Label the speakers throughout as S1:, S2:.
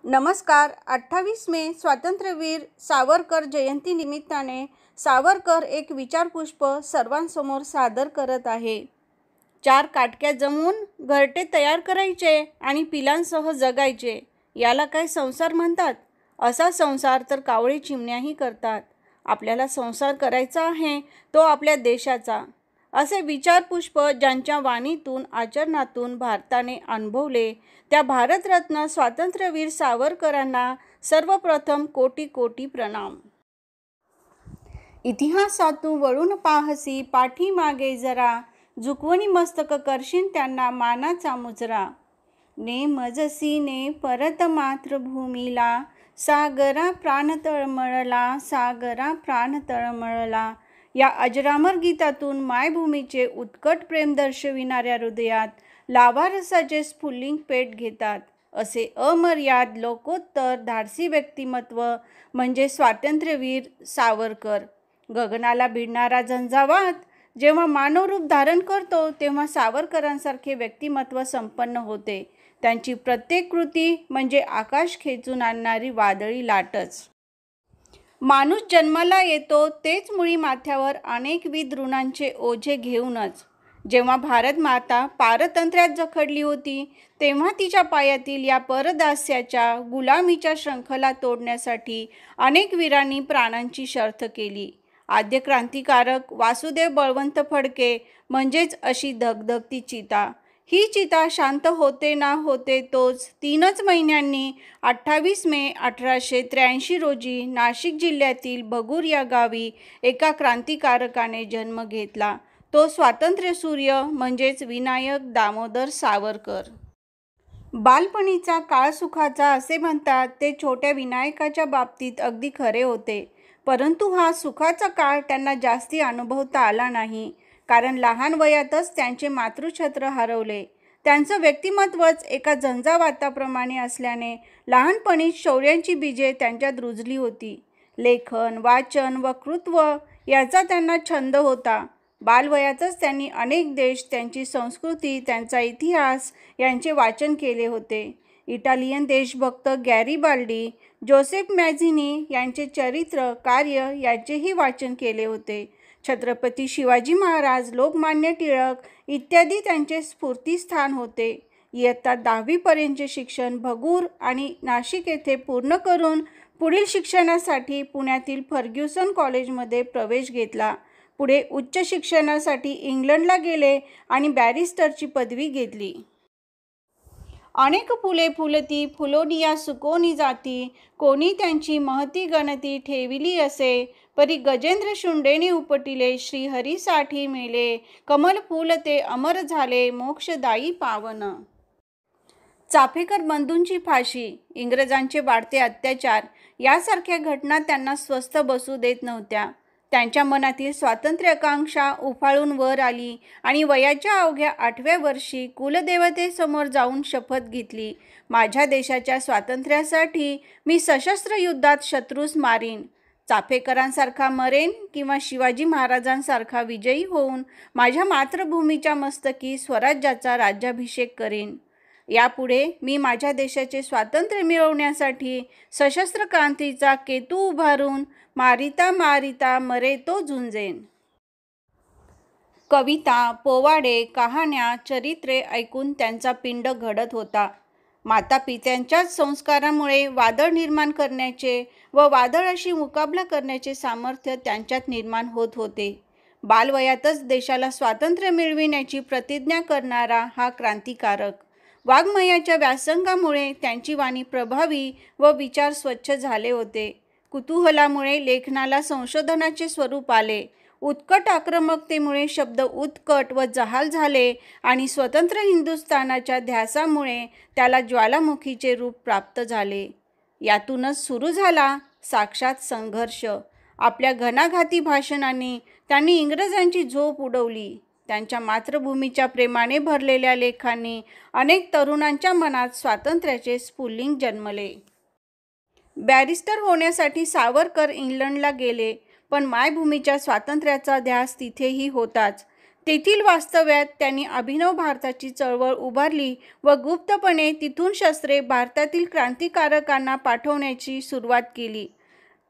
S1: नमस्कार. 28 मे स्वातंत्र्यवीर सावरकर जयंती निमित्ताने सावरकर एक विचारपुष्प सर्वांसमोर सादर करत आहे. 4 काटक्या जमवून घरटे तयार करायचे आणि पिलांसह जगायचे, याला काय संसार म्हणतात? असा संसार तर कावळे चिमण्याही करतात. आपल्याला संसार करायचा आहे तो आपल्या देशाचा. असे विचारपुष्प ज्यांच्या वाणीतून आचरणातून भारताने अनुभवले त्या भारतरत्न स्वातंत्र्यवीर सावरकरांना सर्वप्रथम कोटी कोटी प्रणाम. इतिहासातून वळून पाहसी पाठीमागे जरा, झुकवणी मस्तक करशील त्यांना मानाचा मुजरा. ने मजसी ने परत मातृभूमीला, सागरा प्राण तळमळला, सागरा प्राण तळमळला. या अजरामर गीतातून मायभूमीचे उत्कट प्रेम दर्शविणाऱ्या हृदयात लावारसाचे स्फुल्लिंग पेट घेतात. असे अमर्याद लोकोत्तर धाडसी व्यक्तिमत्व म्हणजे स्वातंत्र्यवीर सावरकर. गगनाला भिडणारा झंझावात जेव्हा मानवरूप धारण करतो तेव्हा सावरकरांसारखे व्यक्तिमत्व संपन्न होते. त्यांची प्रत्येक कृती म्हणजे आकाश खेचून आणणारी वादळी लाटच. माणूस जन्माला येतो तेच मुळी माथ्यावर अनेकविध ऋणांचे ओझे घेऊनच. जेव्हा भारत माता पारतंत्र्यात जखडली होती तेव्हा तिच्या पायातील या परदास्याच्या गुलामीच्या शृंखला तोडण्यासाठी अनेक वीरांनी प्राणांची शर्थ केली. आद्य क्रांतिकारक वासुदेव बळवंत फडके म्हणजेच अशी धगधगती चिता. ही चिता शांत होते ना होते तोच 3च महिन्यांनी 28 मे 1883 रोजी नाशिक जिल्ह्यातील भगूर या गावी एका क्रांतिकारकाने जन्म घेतला. तो स्वातंत्र्यसूर्य म्हणजेच विनायक दामोदर सावरकर. बालपणीचा काळ सुखाचा असे म्हणतात ते छोट्या विनायकाच्या बाबतीत अगदी खरे होते. परंतु हा सुखाचा काळ त्यांना जास्ती अनुभवता आला नाही, कारण लहान वयातच त्यांचे मातृछत्र हरवले. त्यांचं व्यक्तिमत्वच एका झंझावाताप्रमाणे असल्याने लहानपणीच शौर्याची बीजे त्यांच्यात रुजली होती. लेखन, वाचन, वक्तृत्व याचा त्यांना छंद होता. बालवयातच त्यांनी अनेक देश, त्यांची संस्कृती, त्यांचा इतिहास यांचे वाचन केले होते. इटालियन देशभक्त गॅरिबाल्डी, जोसेफ मॅझिनी यांचे चरित्र कार्य याचेही वाचन केले होते. छत्रपती शिवाजी महाराज, लोकमान्य टिळक इत्यादी त्यांचे स्फूर्तिस्थान होते. इयत्ता 10वी पर्यंतचे शिक्षण भगूर आणि नाशिक येथे पूर्ण करून पुढील शिक्षणासाठी पुण्यातील फर्ग्युसन कॉलेजमध्ये प्रवेश घेतला. पुढे उच्च शिक्षणासाठी इंग्लंडला गेले आणि बॅरिस्टरची पदवी घेतली. अनेक फुले फुलती फुलोनिया सुकोनी जाती, कोणी त्यांची महती गणती ठेविली असे. परी गजेंद्र शुंडेने उपटिले, श्रीहरीसाठी मेले, कमल फूल ते अमर झाले, मोक्षदायी पावन. चाफेकर बंधूंची फाशी, इंग्रजांचे वाढते अत्याचार यासारख्या घटना त्यांना स्वस्थ बसू देत नव्हत्या. त्यांच्या मनातील स्वातंत्र्याकांक्षा उफाळून वर आली आणि वयाच्या अवघ्या 8व्या वर्षी कुलदेवतेसमोर जाऊन शपथ घेतली, माझ्या देशाच्या स्वातंत्र्यासाठी मी सशस्त्र युद्धात शत्रूस मारीन. चाफेकरांसारखा मरेन किंवा शिवाजी महाराजांसारखा विजयी होऊन माझ्या मातृभूमीच्या मस्तकी स्वराज्याचा राज्याभिषेक करेन. यापुढे मी माझ्या देशाचे स्वातंत्र्य मिळवण्यासाठी सशस्त्र क्रांतीचा केतू उभारून मारिता मारिता मरे तो झुंजेन. कविता, पोवाडे, कहाण्या, चरित्रे ऐकून त्यांचा पिंड घडत होता. मातापित्यांच्याच संस्कारामुळे वादळ निर्माण करण्याचे व वादळाशी मुकाबला करण्याचे सामर्थ्य त्यांच्यात निर्माण होत होते. बालवयातच देशाला स्वातंत्र्य मिळविण्याची प्रतिज्ञा करणारा हा क्रांतिकारक. वाङ्मयाच्या व्यासंगामुळे त्यांची वाणी प्रभावी व विचार स्वच्छ झाले होते. कुतूहलामुळे लेखनाला संशोधनाचे स्वरूप आले. उत्कट आक्रमकतेमुळे शब्द उत्कट व जहाल झाले आणि स्वतंत्र हिंदुस्थानाच्या ध्यासामुळे त्याला ज्वालामुखीचे रूप प्राप्त झाले. यातूनच सुरू झाला साक्षात संघर्ष. आपल्या घणाघाती भाषणांनी त्यांनी इंग्रजांची झोप उडवली. त्यांच्या मातृभूमीच्या प्रेमाने भरलेल्या लेखांनी अनेक तरुणांच्या मनात स्वातंत्र्याचे स्फुल्लिंग जन्मले. बॅरिस्टर होण्यासाठी सावरकर इंग्लंडला गेले, पण मायभूमीच्या स्वातंत्र्याचा ध्यास तिथेही होताच. तेथील वास्तव्यात त्यांनी अभिनव भारताची चळवळ उभारली व गुप्तपणे तिथून शस्त्रे भारतातील क्रांतिकारकांना पाठवण्याची सुरुवात केली.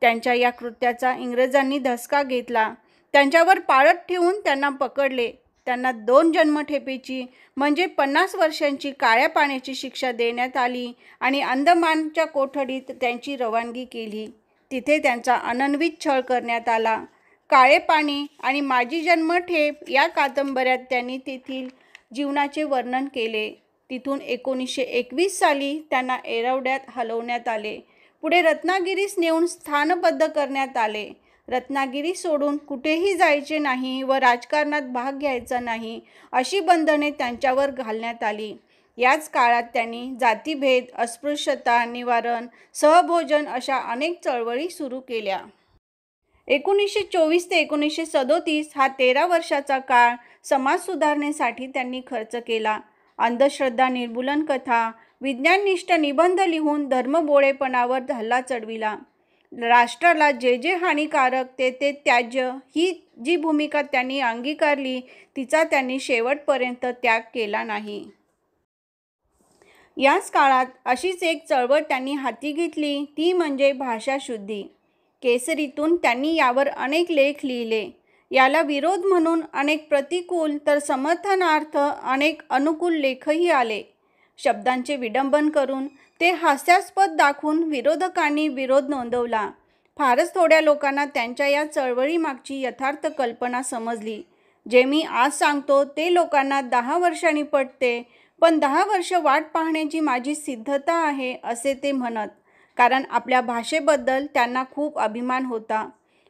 S1: त्यांच्या या कृत्याचा इंग्रजांनी धसका घेतला. त्यांच्यावर पाळत ठेवून त्यांना पकडले. त्यांना 2 जन्मठेपेची म्हणजे 50 वर्षांची काळ्या पाण्याची शिक्षा देण्यात आली आणि अंदमानच्या कोठडीत त्यांची रवानगी केली. तिथे त्यांचा अनन्वित छळ करण्यात आला. काळे पाणी आणि माझी जन्मठेप या कादंबऱ्यात त्यांनी तेथील जीवनाचे वर्णन केले. तिथून 1921 साली त्यांना एरवड्यात हलवण्यात आले. पुढे रत्नागिरीस नेऊन स्थानबद्ध करण्यात आले. रत्नागिरी सोडून कुठेही जायचे नाही व राजकारणात भाग घ्यायचा नाही अशी बंधने त्यांच्यावर घालण्यात आली. याच काळात त्यांनी जातीभेद, अस्पृश्यता निवारण, सहभोजन अशा अनेक चळवळी सुरू केल्या. 1924 ते 1937 हा 13 वर्षाचा काळ समाज सुधारणेसाठी त्यांनी खर्च केला. अंधश्रद्धा निर्मूलन कथा, विज्ञाननिष्ठ निबंध लिहून धर्मबोळेपणावर हल्ला चढविला. राष्ट्राला जे जे हानिकारक ते ते त्याज्य ही जी भूमिका त्यांनी अंगीकारली तिचा त्यांनी शेवटपर्यंत त्याग केला नाही. याच काळात अशीच एक चळवळ त्यांनी हाती घेतली, ती म्हणजे भाषाशुद्धी. केसरीतून त्यांनी यावर अनेक लेख लिहिले. याला विरोध म्हणून अनेक प्रतिकूल तर समर्थनार्थ अनेक अनुकूल लेखही आले. शब्दांचे विडंबन करून ते हास्यास्पद दाखवून विरोधकांनी विरोध नोंदवला. फारच थोड्या लोकांना त्यांच्या या चळवळीमागची यथार्थ कल्पना समजली. जे मी आज सांगतो ते लोकांना 10 वर्षांनी पटते, पण 10 वर्ष वाट पाहण्याची माझी सिद्धता आहे असे ते म्हणत. कारण आपल्या भाषेबद्दल त्यांना खूप अभिमान होता.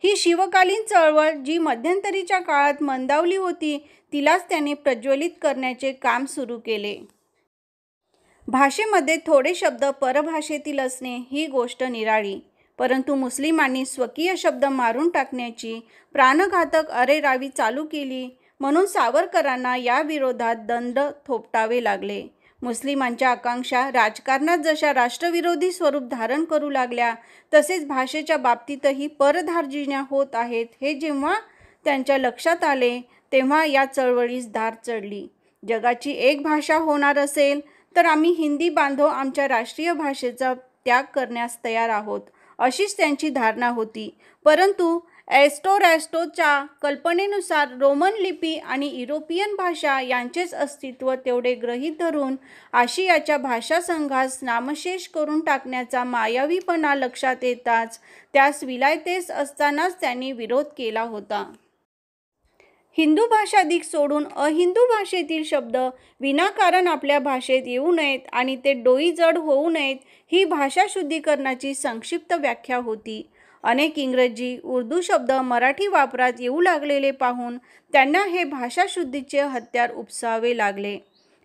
S1: ही शिवकालीन चळवळ जी मध्यंतरीच्या काळात मंदावली होती तिलाच त्यांनी प्रज्वलित करण्याचे काम सुरू केले. भाषेमध्ये थोडे शब्द परभाषेतील असणे ही गोष्ट निराळी, परंतु मुस्लिमांनी स्वकीय शब्द मारून टाकण्याची प्राणघातक अरेरावी चालू केली म्हणून सावरकरांना या विरोधात दंड थोपटावे लागले. मुस्लिमांच्या आकांक्षा राजकारणात जशा राष्ट्रविरोधी स्वरूप धारण करू लागल्या तसेच भाषेच्या बाबतीतही परधार्जिण्या होत आहेत हे जेव्हा त्यांच्या लक्षात आले तेव्हा या चळवळीस धार चढली. जगाची एक भाषा होणार असेल तर आम्ही हिंदी बांधव आमच्या राष्ट्रीय भाषेचा त्याग करण्यास तयार आहोत अशीच त्यांची धारणा होती. परंतु एस्टोरॅस्टोच्या कल्पनेनुसार रोमन लिपी आणि युरोपियन भाषा यांचेच अस्तित्व तेवढे गृहीत धरून आशियाच्या भाषासंघास नामशेष करून टाकण्याचा मायावीपणा लक्षात येताच त्यास विलायतेस असतानाच त्यांनी विरोध केला होता. हिंदू भाषादिक सोडून अहिंदू भाषेतील शब्द विनाकारण आपल्या भाषेत येऊ नयेत आणि ते डोईजड होऊ नयेत ही भाषा शुद्धीकरणाची संक्षिप्त व्याख्या होती. अनेक इंग्रजी, उर्दू शब्द मराठी वापरात येऊ लागलेले पाहून त्यांना हे भाषाशुद्धीचे हत्यार उपसावे लागले.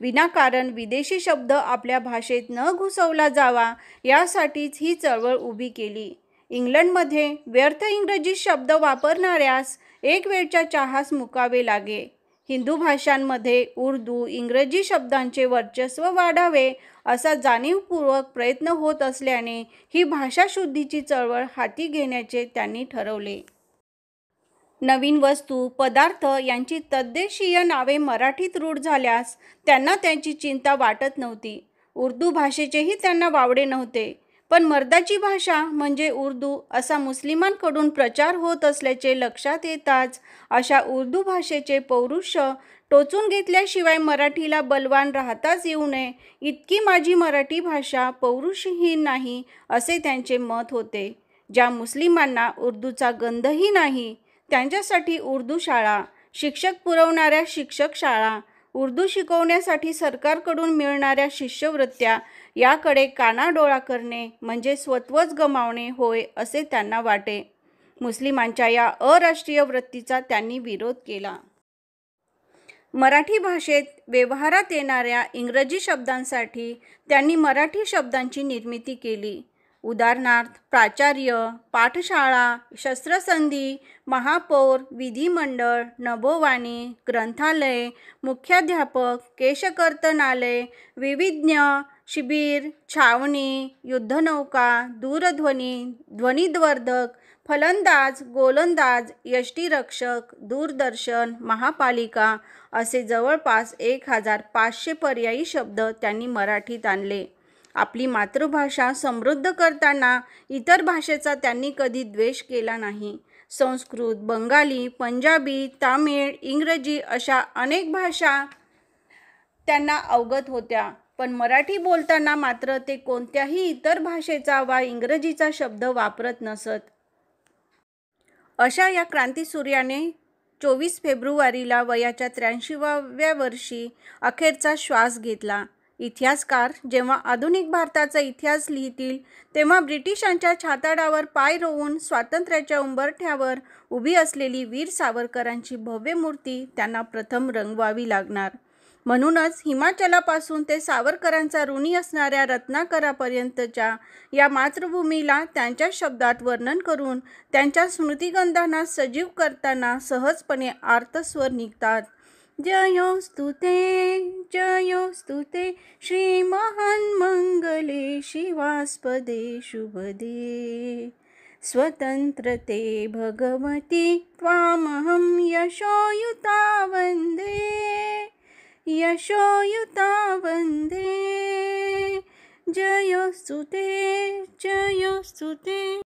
S1: विनाकारण विदेशी शब्द आपल्या भाषेत न घुसवला जावा यासाठीच ही चळवळ उभी केली. इंग्लंडमध्ये व्यर्थ इंग्रजी शब्द वापरणाऱ्यास एक वेळच्या चहास मुकावे लागे. हिंदू भाषांमध्ये उर्दू, इंग्रजी शब्दांचे वर्चस्व वाढावे असा जाणीवपूर्वक प्रयत्न होत असल्याने ही भाषाशुद्धीची चळवळ हाती घेण्याचे त्यांनी ठरवले. नवीन वस्तू, पदार्थ यांची तद्देशीय नावे मराठीत रूढ झाल्यास त्यांना त्यांची चिंता वाटत नव्हती. उर्दू भाषेचेही त्यांना वावडे नव्हते. पण मर्दाची भाषा म्हणजे उर्दू असा मुस्लिमांकडून प्रचार होत असल्याचे लक्षात येताच अशा उर्दू भाषेचे पौरुष्य टोचून घेतल्याशिवाय मराठीला बलवान राहताच येऊ नये इतकी माझी मराठी भाषा पौरुषहीन नाही असे त्यांचे मत होते. ज्या मुस्लिमांना उर्दूचा गंधही नाही त्यांच्यासाठी उर्दू शाळा, शिक्षक पुरवणाऱ्या शिक्षक शाळा, उर्दू शिकवण्यासाठी सरकारकडून मिळणाऱ्या शिष्यवृत्त्या याकडे कानाडोळा करणे म्हणजे स्वत्वच गमावणे होय असे त्यांना वाटे. मुस्लिमांच्या या अराष्ट्रीय वृत्तीचा त्यांनी विरोध केला. मराठी भाषेत व्यवहारात येणाऱ्या इंग्रजी शब्दांसाठी त्यांनी मराठी शब्दांची निर्मिती केली. उदाहरणार्थ प्राचार्य, पाठशाळा, शस्त्रसंधी, महापौर, विधिमंडळ, नभोवाणी, ग्रंथालय, मुख्याध्यापक, केशकर्तनालय, विविज्ञ, शिबिर, छावणी, युद्धनौका, दूरध्वनी, ध्वनिवर्धक, फलंदाज, गोलंदाज, यष्टिरक्षक, दूरदर्शन, महापालिका असे जवळपास 1500 पर्यायी शब्द त्यांनी मराठीत आणले. आपली मातृभाषा समृद्ध करताना इतर भाषेचा त्यांनी कधी द्वेष केला नाही. संस्कृत, बंगाली, पंजाबी, तामिळ, इंग्रजी अशा अनेक भाषा त्यांना अवगत होत्या, पण मराठी बोलताना मात्र ते कोणत्याही इतर भाषेचा वा इंग्रजीचा शब्द वापरत नसत. अशा या क्रांतिसूर्याने 24 फेब्रुवारीला वयाच्या 83व्या वर्षी अखेरचा श्वास घेतला. इतिहासकार जेव्हा आधुनिक भारताचा इतिहास लिहितील तेव्हा ब्रिटिशांच्या छाताडावर पाय रोवून स्वातंत्र्याच्या उंबरठ्यावर उभी असलेली वीर सावरकरांची भव्य मूर्ती त्यांना प्रथम रंगवावी लागणार. म्हणूनच हिमाचलापासून ते सावरकरांचा ऋणी असणाऱ्या रत्नाकरापर्यंतच्या या मातृभूमीला त्यांच्या शब्दात वर्णन करून त्यांच्या स्मृतिगंधांना सजीव करताना सहजपणे आर्तस्वर निघतात. जयोस्तुते श्री महान मंगले शिवास्पदे शुभदे स्वतंत्रते भगवती त्वामहं यशोयुता वंदे जयोस्तुते.